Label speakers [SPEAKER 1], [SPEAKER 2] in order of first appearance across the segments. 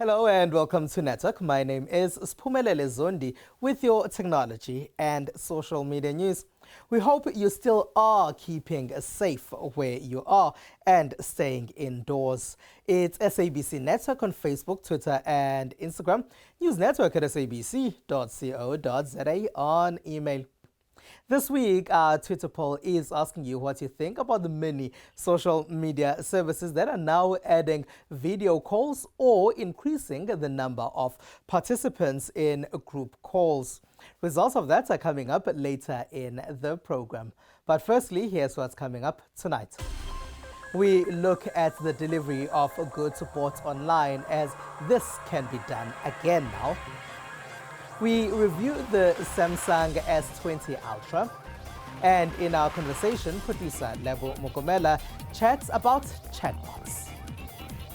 [SPEAKER 1] Hello and welcome to Network. My name is Spumelele Zondi with your technology and social media news. We hope you still are keeping safe where you are and staying indoors. It's SABC Network on Facebook, Twitter and Instagram. News Network at sabc.co.za on email. This week, our Twitter poll is asking you what you think about the many social media services that are now adding video calls or increasing the number of participants in group calls. Results of that are coming up later in the program. But firstly, here's what's coming up tonight. We look at the delivery of goods bought online, as this can be done again now. We review the Samsung S20 Ultra. And in our conversation, producer Lebo Mokomela chats about chatbots.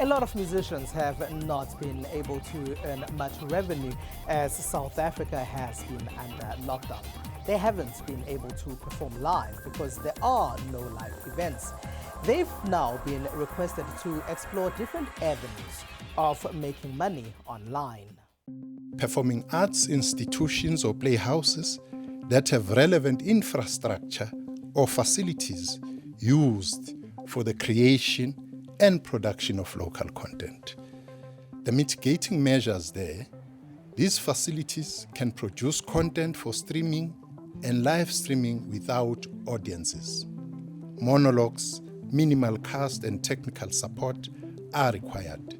[SPEAKER 1] A lot of musicians have not been able to earn much revenue as South Africa has been under lockdown. They haven't been able to perform live because there are no live events. They've now been requested to explore different avenues of making money online.
[SPEAKER 2] Performing arts institutions or playhouses that have relevant infrastructure or facilities used for the creation and production of local content. The mitigating measures there, these facilities can produce content for streaming and live streaming without audiences. Monologues, minimal cast and technical support are required.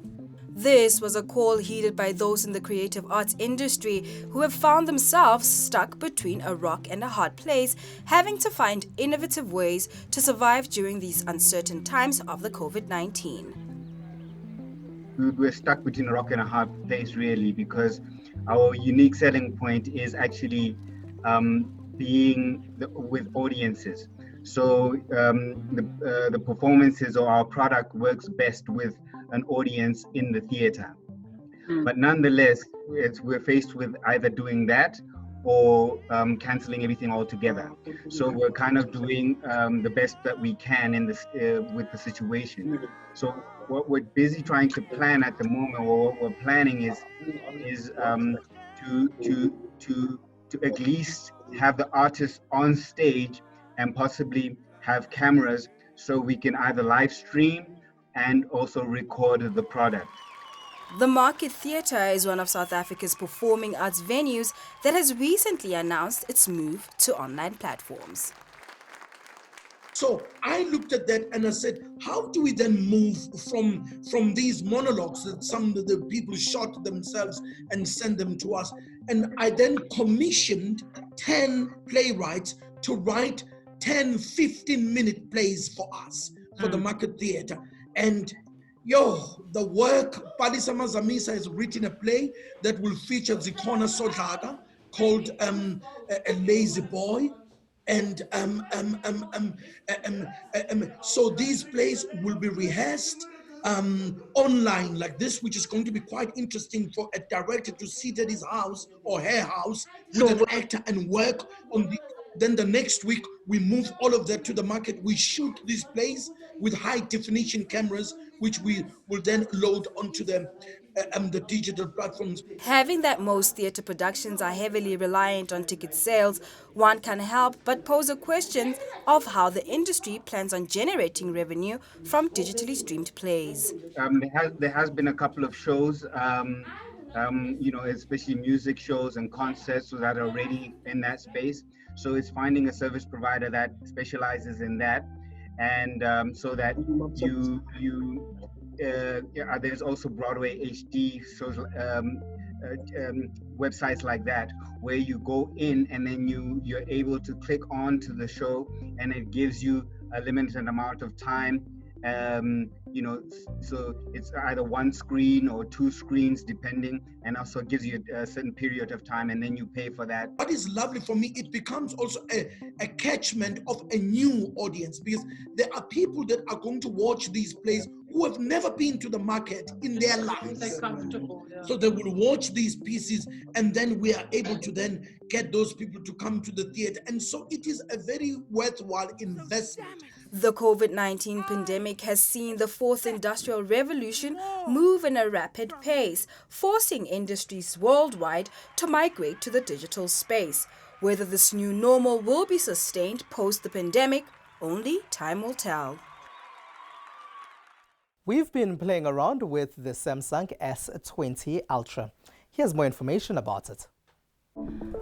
[SPEAKER 3] This was a call heeded by those in the creative arts industry who have found themselves stuck between a rock and a hard place, having to find innovative ways to survive during these uncertain times of the COVID-19.
[SPEAKER 4] We're stuck between a rock and a hard place, really, because our unique selling point is actually with audiences. So the performances or our product works best with an audience in the theater. But nonetheless, we're faced with either doing that or canceling everything altogether. So we're kind of doing the best that we can in this with the situation. So what we're busy trying to plan at the moment, or what we're planning is to at least have the artists on stage and possibly have cameras so we can either live stream and also record the product.
[SPEAKER 3] The Market Theatre is one of South Africa's performing arts venues that has recently announced its move to online platforms.
[SPEAKER 5] So I looked at that and I said, how do we then move from these monologues that some of the people shot themselves and send them to us? And I then commissioned 10 playwrights to write 10, 15-minute plays for us, for the Market Theatre. And the work, Palisa Mazamisa has written a play that will feature Zikona Sodlaga called A Lazy Boy. And so these plays will be rehearsed online like this, which is going to be quite interesting for a director to sit at his house or her house with an actor and work on the. Then the next week, we move all of that to the market. We shoot these plays with high definition cameras, which we will then load onto the digital platforms.
[SPEAKER 3] Having that most theatre productions are heavily reliant on ticket sales, one can't help but pose a question of how the industry plans on generating revenue from digitally streamed plays.
[SPEAKER 4] There has been a couple of shows, especially music shows and concerts that are already in that space. So it's finding a service provider that specializes in that, and so that there's also Broadway HD social websites like that, where you go in and then you're able to click on to the show, and it gives you a limited amount of time. So it's either one screen or two screens depending, and also gives you a certain period of time, and then you pay for that.
[SPEAKER 5] What is lovely for me, it becomes also a catchment of a new audience, because there are people that are going to watch these plays who have never been to the market in their lives.
[SPEAKER 6] They're comfortable, yeah.
[SPEAKER 5] So they will watch these pieces, and then we are able to then get those people to come to the theater. And so it is a very worthwhile investment.
[SPEAKER 3] The COVID-19 pandemic has seen the fourth industrial revolution move in a rapid pace, forcing industries worldwide to migrate to the digital space. Whether this new normal will be sustained post the pandemic, only time will tell.
[SPEAKER 1] We've been playing around with the Samsung S20 Ultra. Here's more information about it.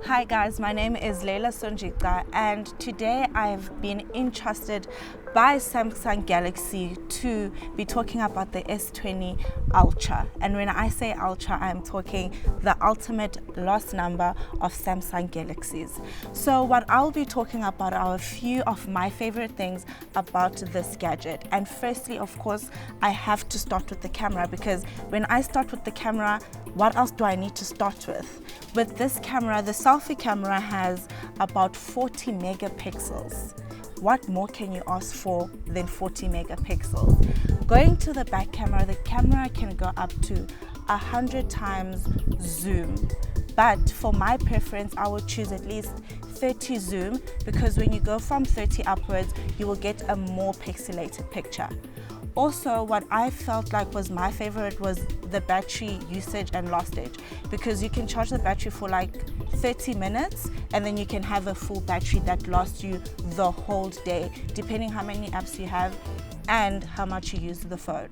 [SPEAKER 6] Hi guys, my name is Leila Sonjika and today I've been entrusted by Samsung Galaxy to be talking about the S20 Ultra. And when I say Ultra, I'm talking the ultimate lost number of Samsung Galaxies. So what I'll be talking about are a few of my favorite things about this gadget. And firstly, of course, I have to start with the camera, because when I start with the camera, what else do I need to start with? With this camera, the selfie camera has about 40 megapixels. What more can you ask for than 40 megapixels? Going to the back camera, the camera can go up to 100 times zoom. But for my preference, I would choose at least 30 zoom, because when you go from 30 upwards, you will get a more pixelated picture. Also, what I felt like was my favorite was the battery usage and lastage, because you can charge the battery for like 30 minutes and then you can have a full battery that lasts you the whole day, depending how many apps you have and how much you use the phone.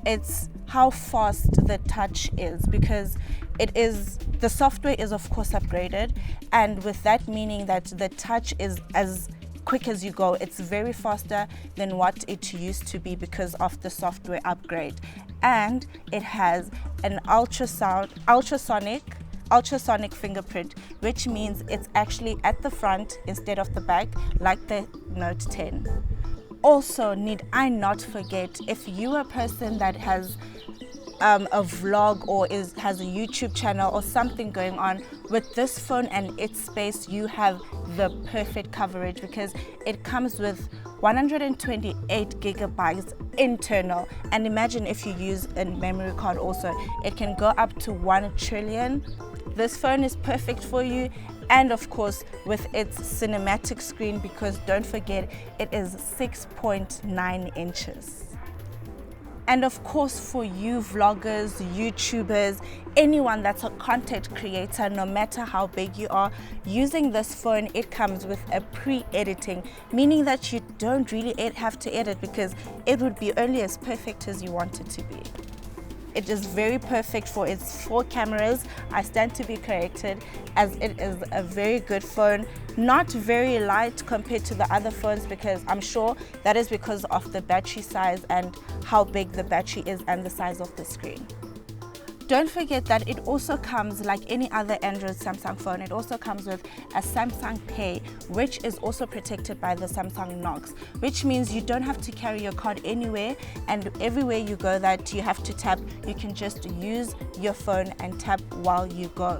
[SPEAKER 6] It's how fast the touch is, because the software is of course upgraded, and with that meaning that the touch is as quick as you go. It's very faster than what it used to be because of the software upgrade. And it has an ultrasonic fingerprint, which means it's actually at the front instead of the back, like the Note 10. Also, need I not forget, if you're a person that has a vlog or has a YouTube channel or something going on, with this phone and its space, you have the perfect coverage, because it comes with 128 gigabytes internal. And imagine if you use a memory card also, it can go up to 1 trillion. This phone is perfect for you. And of course, with its cinematic screen, because don't forget, it is 6.9 inches. And of course, for you vloggers, YouTubers, anyone that's a content creator, no matter how big you are, using this phone, it comes with a pre-editing, meaning that you don't really have to edit, because it would be only as perfect as you want it to be. It is very perfect for its 4 cameras. I stand to be corrected, as it is a very good phone. Not very light compared to the other phones, because I'm sure that is because of the battery size and how big the battery is and the size of the screen. Don't forget that it also comes, like any other Android Samsung phone, it also comes with a Samsung Pay, which is also protected by the Samsung Knox, which means you don't have to carry your card anywhere, and everywhere you go that you have to tap, you can just use your phone and tap while you go.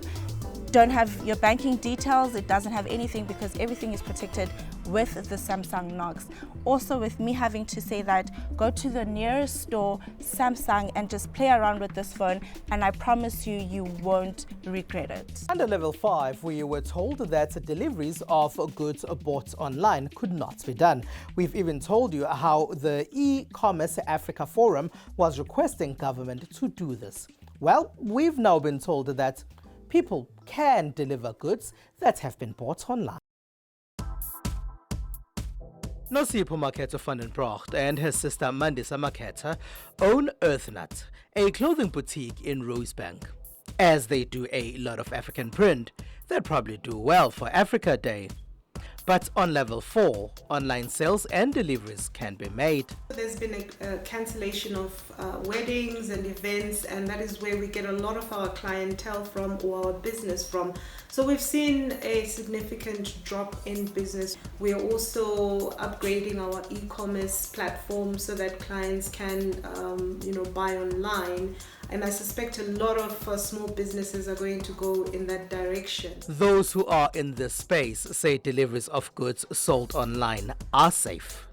[SPEAKER 6] Don't have your banking details, it doesn't have anything, because everything is protected with the Samsung Knox. Also, with me having to say that, go to the nearest store, Samsung, and just play around with this phone, and I promise you, you won't regret it.
[SPEAKER 1] Under level 5, we were told that deliveries of goods bought online could not be done. We've even told you how the E-Commerce Africa Forum was requesting government to do this. Well, we've now been told that people can deliver goods that have been bought online. Nosipho Maketa van den Brocht and her sister Mandisa Maketa own Earthnut, a clothing boutique in Rosebank. As they do a lot of African print, they'd probably do well for Africa Day. But on level 4, online sales and deliveries can be made.
[SPEAKER 7] There's been a cancellation of weddings and events, and that is where we get a lot of our clientele from, or our business from. So we've seen a significant drop in business. We are also upgrading our e-commerce platform so that clients can buy online. And I suspect a lot of small businesses are going to go in that direction.
[SPEAKER 1] Those who are in this space say deliveries of goods sold online are safe.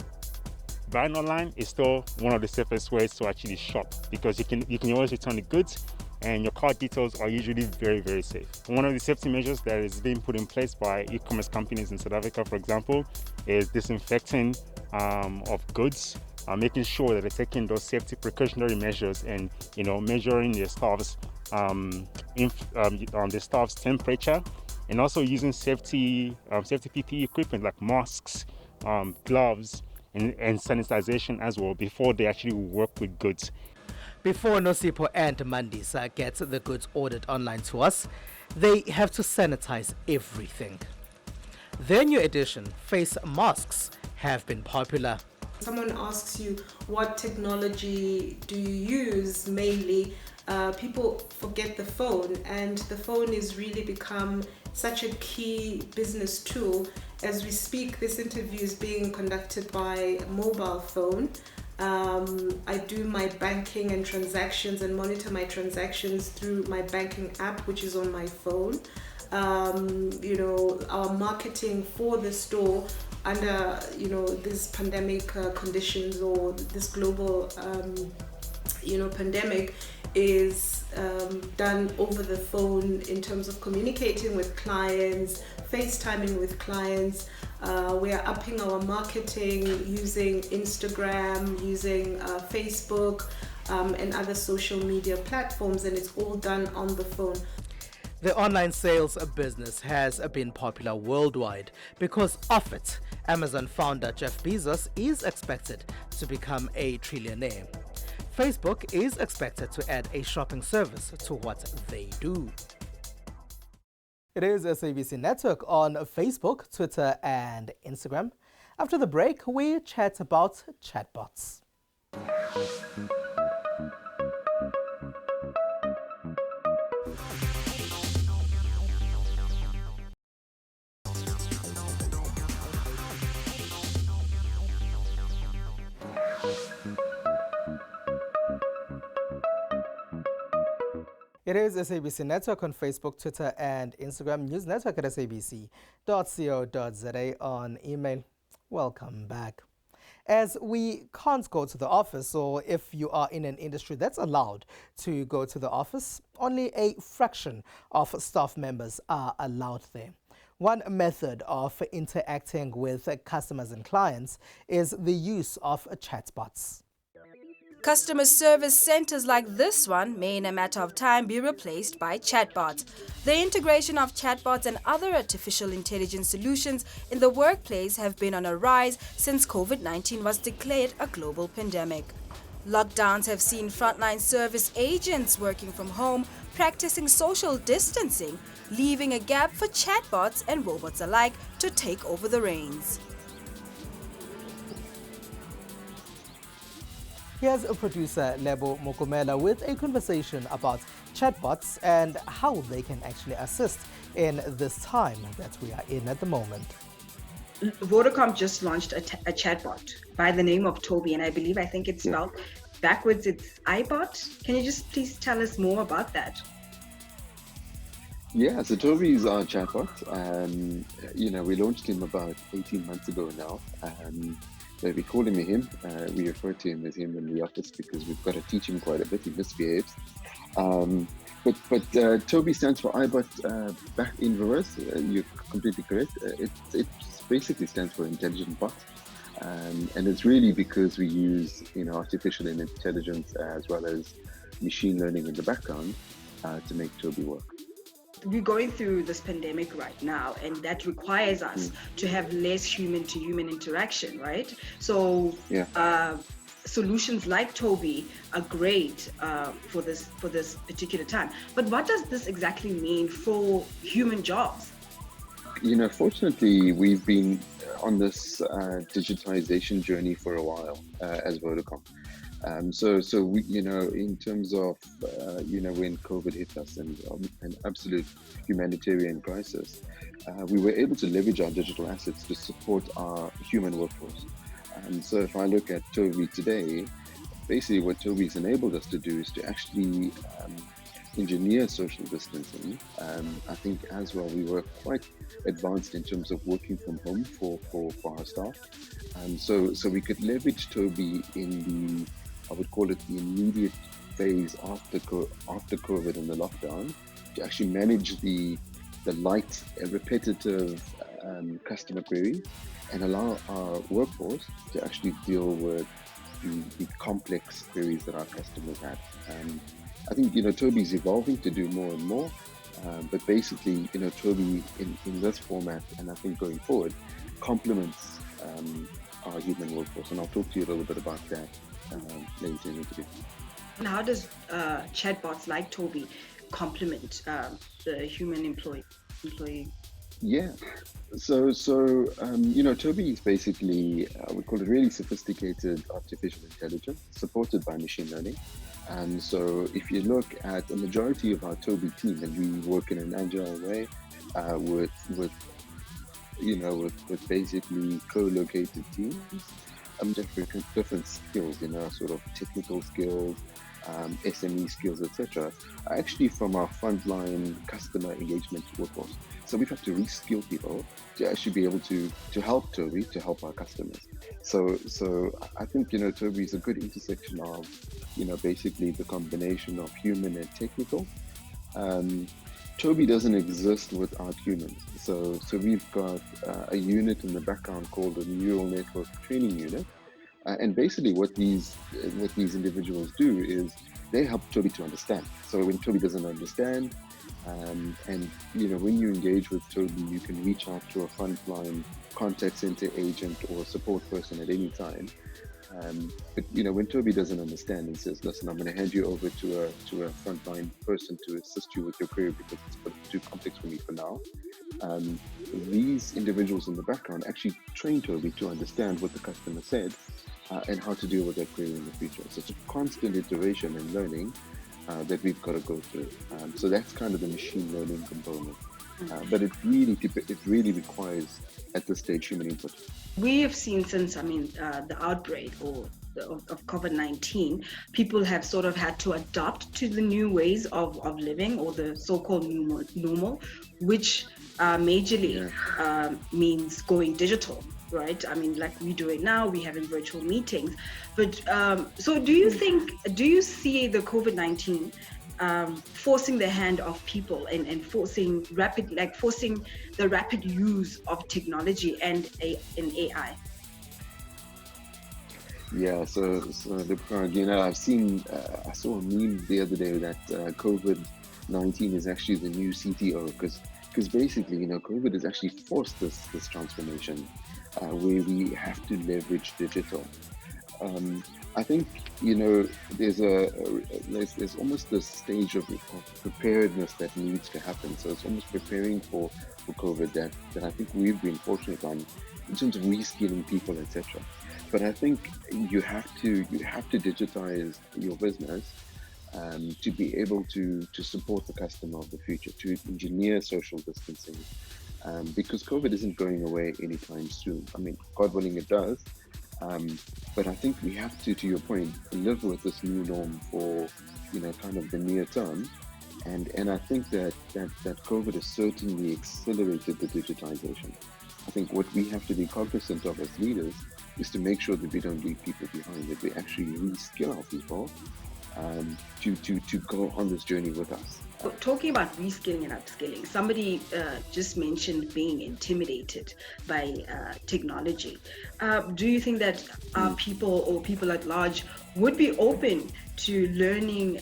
[SPEAKER 8] Buying online is still one of the safest ways to actually shop, because you can always return the goods, and your card details are usually very, very safe. One of the safety measures that is being put in place by e-commerce companies in South Africa, for example, is disinfecting of goods, making sure that they're taking those safety precautionary measures and measuring their staff's the staff's temperature, and also using safety PPE equipment like masks, gloves, and sanitization as well before they actually work with goods.
[SPEAKER 1] Before Nosipo and Mandisa get the goods ordered online to us, they have to sanitize everything. Their new edition, face masks, have been popular.
[SPEAKER 7] Someone asks you, what technology do you use mainly? People forget the phone, and the phone has really become such a key business tool. As we speak, this interview is being conducted by mobile phone. I do my banking and transactions and monitor my transactions through my banking app, which is on my phone. Our marketing for the store under this pandemic conditions, or this global pandemic, is done over the phone in terms of communicating with clients, FaceTiming with clients. We are upping our marketing using Instagram, using Facebook, and other social media platforms, and it's all done on the phone.
[SPEAKER 1] The online sales business has been popular worldwide because of it. Amazon founder Jeff Bezos is expected to become a trillionaire. Facebook is expected to add a shopping service to what they do. It is SABC Network on Facebook, Twitter, and Instagram. After the break, we chat about chatbots. It is SABC Network on Facebook, Twitter, and Instagram. News Network at sabc.co.za on email. Welcome back. As we can't go to the office, or if you are in an industry that's allowed to go to the office, only a fraction of staff members are allowed there. One method of interacting with customers and clients is the use of chatbots.
[SPEAKER 3] Customer service centers like this one may in a matter of time be replaced by chatbots. The integration of chatbots and other artificial intelligence solutions in the workplace have been on a rise since COVID-19 was declared a global pandemic. Lockdowns have seen frontline service agents working from home, practicing social distancing, leaving a gap for chatbots and robots alike to take over the reins.
[SPEAKER 1] Here's a producer, Lebo Mokomela, with a conversation about chatbots and how they can actually assist in this time that we are in at the moment.
[SPEAKER 9] Vodacom just launched a chatbot by the name of Toby, and I think it's spelled backwards, it's iBot. Can you just please tell us more about that?
[SPEAKER 10] Yeah, so Toby is our chatbot. We launched him about 18 months ago now. We call him we refer to him as him in the office because we've got to teach him quite a bit. He misbehaves. But Toby stands for iBot back in reverse. You're completely correct. It basically stands for intelligent bot. And it's really because we use artificial intelligence as well as machine learning in the background to make Toby work.
[SPEAKER 9] We're going through this pandemic right now, and that requires us to have less human-to-human interaction, right? So solutions like Toby are great for this particular time. But what does this exactly mean for human jobs?
[SPEAKER 10] Fortunately, we've been on this digitization journey for a while as Vodacom. So we, in terms of, when COVID hit us and an absolute humanitarian crisis, we were able to leverage our digital assets to support our human workforce. So if I look at Toby today, basically what Toby's enabled us to do is to actually engineer social distancing. I think as well, we were quite advanced in terms of working from home for our staff. So we could leverage Toby in I would call it the immediate phase after COVID and the lockdown to actually manage the light, repetitive customer queries and allow our workforce to actually deal with the complex queries that our customers have. I think, Toby's evolving to do more and more, but basically, Toby in this format, and I think going forward, complements our human workforce. And I'll talk to you a little bit about that later in the interview.
[SPEAKER 9] And how does chatbots like Toby complement the human employee?
[SPEAKER 10] Yeah. So Toby is basically, we call it really sophisticated artificial intelligence supported by machine learning. And so if you look at the majority of our Toby team, and we work in an agile way with basically co-located teams, different skills, sort of technical skills, SME skills, etc., are actually from our frontline customer engagement workforce. So we've had to reskill people to actually be able to help Toby, to help our customers. So I think, Toby is a good intersection of, basically the combination of human and technical. Toby doesn't exist without humans. So we've got a unit in the background called the Neural Network Training Unit. And basically what these individuals do is they help Toby to understand. So when Toby doesn't understand, and when you engage with Toby, you can reach out to a frontline contact center agent or support person at any time. But when Toby doesn't understand and says, "Listen, I'm going to hand you over to a frontline person to assist you with your query because it's too complex for me for now," these individuals in the background actually train Toby to understand what the customer said and how to deal with that query in the future. So it's a constant iteration and learning that we've got to go through. So that's kind of the machine learning component. But it really requires, at this stage, human input.
[SPEAKER 9] We have seen since, the outbreak of COVID-19, people have sort of had to adapt to the new ways of living, or the so-called new normal, which majorly means going digital, right? Like we do it now, we're having virtual meetings. But so do you see the COVID-19 forcing the hand of people and forcing the rapid use of technology and AI?
[SPEAKER 10] Yeah, so I saw a meme the other day that COVID-19 is actually the new CTO, because basically, COVID has actually forced this transformation where we have to leverage digital. I think, there's almost this stage of preparedness that needs to happen. So it's almost preparing for COVID that I think we've been fortunate on in terms of reskilling people, etc. But I think you have to digitize your business to be able to support the customer of the future, to engineer social distancing, because COVID isn't going away anytime soon. God willing, it does. But I think we have to your point, live with this new norm for, kind of the near term. And I think that COVID has certainly accelerated the digitization. I think what we have to be cognizant of as leaders is to make sure that we don't leave people behind, that we actually reskill our people to go on this journey with us.
[SPEAKER 9] Talking about reskilling and upskilling, somebody just mentioned being intimidated by technology. Do you think that our people or people at large would be open to learning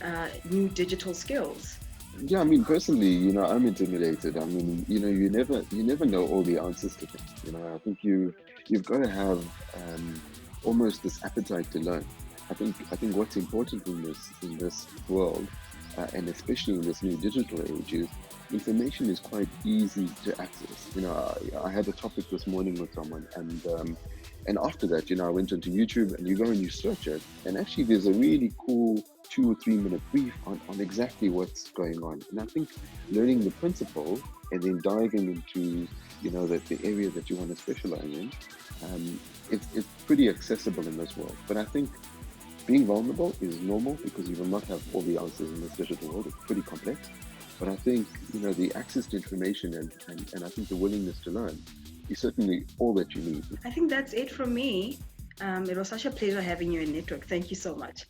[SPEAKER 9] new digital skills?
[SPEAKER 10] Yeah, personally, I'm intimidated. You never know all the answers to things. I think you've got to have almost this appetite to learn. I think what's important in this world, and especially in this new digital age, is information is quite easy to access. I had a topic this morning with someone, and after that, I went onto YouTube, and you go and you search it, and actually there's a really cool 2 or 3 minute brief on exactly what's going on. And I think learning the principle and then diving into the area that you want to specialize in, it's pretty accessible in this world. But I think being vulnerable is normal, because you will not have all the answers in this digital world. It's pretty complex. But I think, the access to information and I think the willingness to learn is certainly all that you need.
[SPEAKER 9] I think that's it from me. It was such a pleasure having you in Network. Thank you so much.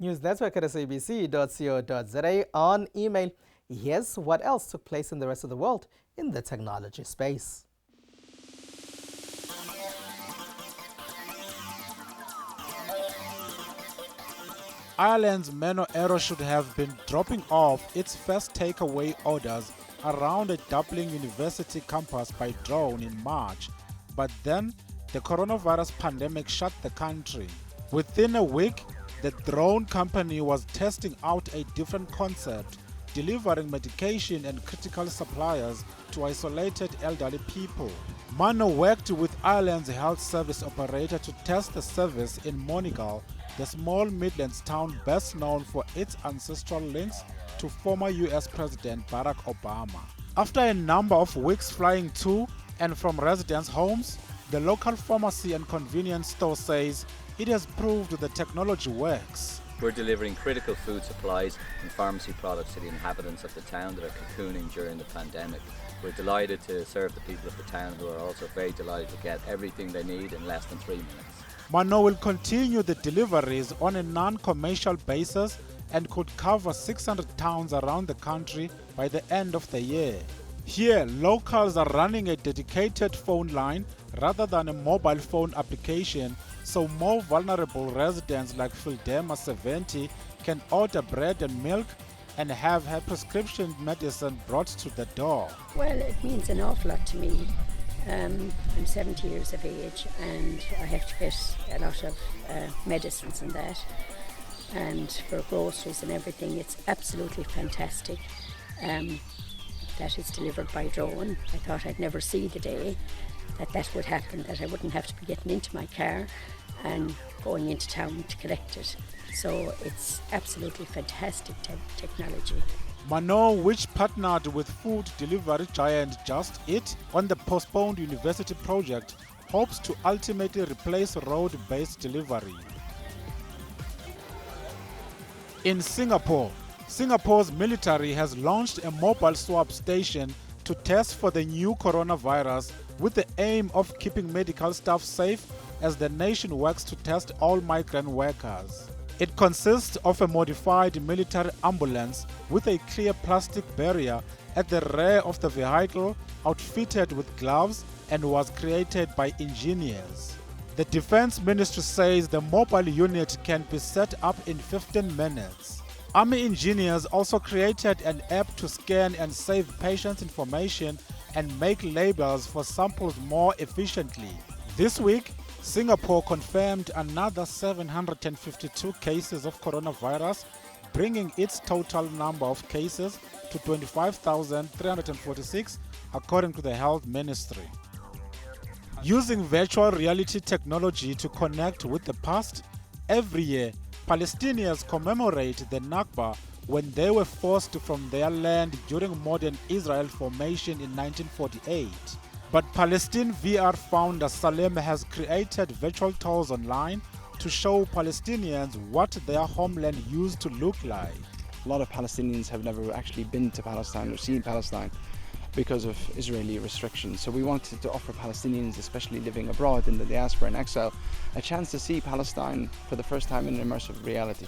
[SPEAKER 1] News Network at SABC.co.za. On email, here's what else took place in the rest of the world in the technology space.
[SPEAKER 11] Ireland's Menno Aero should have been dropping off its first takeaway orders around a Dublin University campus by drone in March, but then the coronavirus pandemic shut the country. Within a week, the drone company was testing out a different concept, delivering medication and critical supplies to isolated elderly people. Menno worked with Ireland's health service operator to test the service in Monegal, the small Midlands town best known for its ancestral links to former US President Barack Obama. After a number of weeks flying to and from residents' homes, the local pharmacy and convenience store says it has proved the technology works.
[SPEAKER 12] We're delivering critical food supplies and pharmacy products to the inhabitants of the town that are cocooning during the pandemic. We're delighted to serve the people of the town, who are also very delighted to get everything they need in less than 3 minutes.
[SPEAKER 11] Menno will continue the deliveries on a non-commercial basis and could cover 600 towns around the country by the end of the year. Here, locals are running a dedicated phone line rather than a mobile phone application, so more vulnerable residents like Fildema 70 can order bread and milk and have her prescription medicine brought to the door.
[SPEAKER 13] Well, it means an awful lot to me. I'm 70 years of age and I have to get a lot of medicines and that, and for groceries and everything. It's absolutely fantastic that it's delivered by drone. I thought I'd never see the day that would happen, that I wouldn't have to be getting into my car and going into town to collect it. So it's absolutely fantastic technology.
[SPEAKER 11] Menno, which partnered with food delivery giant Just Eat on the postponed university project, hopes to ultimately replace road-based delivery. In Singapore, Singapore's military has launched a mobile swab station to test for the new coronavirus with the aim of keeping medical staff safe as the nation works to test all migrant workers. It consists of a modified military ambulance with a clear plastic barrier at the rear of the vehicle, outfitted with gloves, and was created by engineers. The Defense Ministry says the mobile unit can be set up in 15 minutes. Army engineers also created an app to scan and save patients' information and make labels for samples more efficiently. This week, Singapore confirmed another 752 cases of coronavirus, bringing its total number of cases to 25,346, according to the Health Ministry. Using virtual reality technology to connect with the past, every year, Palestinians commemorate the Nakba, when they were forced from their land during modern Israel formation in 1948. But Palestine VR founder Salem has created virtual tours online to show Palestinians what their homeland used to look like.
[SPEAKER 14] A lot of Palestinians have never actually been to Palestine or seen Palestine because of Israeli restrictions. So we wanted to offer Palestinians, especially living abroad in the diaspora and exile, a chance to see Palestine for the first time in immersive reality.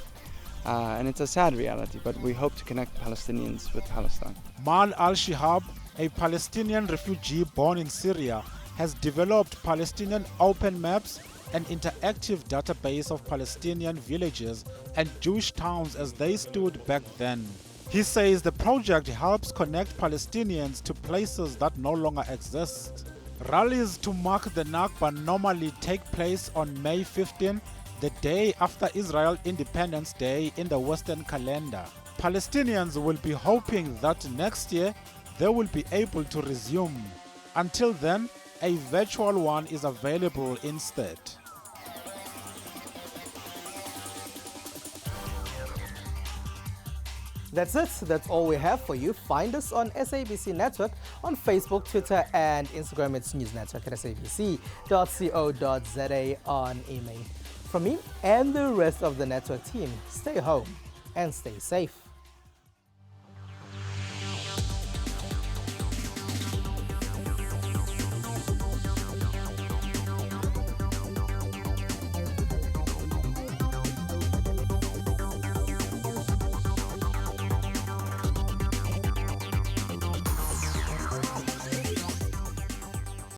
[SPEAKER 14] And it's a sad reality, but we hope to connect Palestinians with Palestine.
[SPEAKER 11] Mal al-Shihab, a Palestinian refugee born in Syria, has developed Palestinian open maps, an interactive database of Palestinian villages and Jewish towns as they stood back then. He says the project helps connect Palestinians to places that no longer exist. Rallies to mark the Nakba normally take place on May 15, the day after Israel Independence Day in the Western calendar. Palestinians will be hoping that next year they will be able to resume. Until then, a virtual one is available instead.
[SPEAKER 1] That's it. That's all we have for you. Find us on SABC Network on Facebook, Twitter, and Instagram. It's News Network at sabc.co.za on email. From me and the rest of the network team, stay home and stay safe.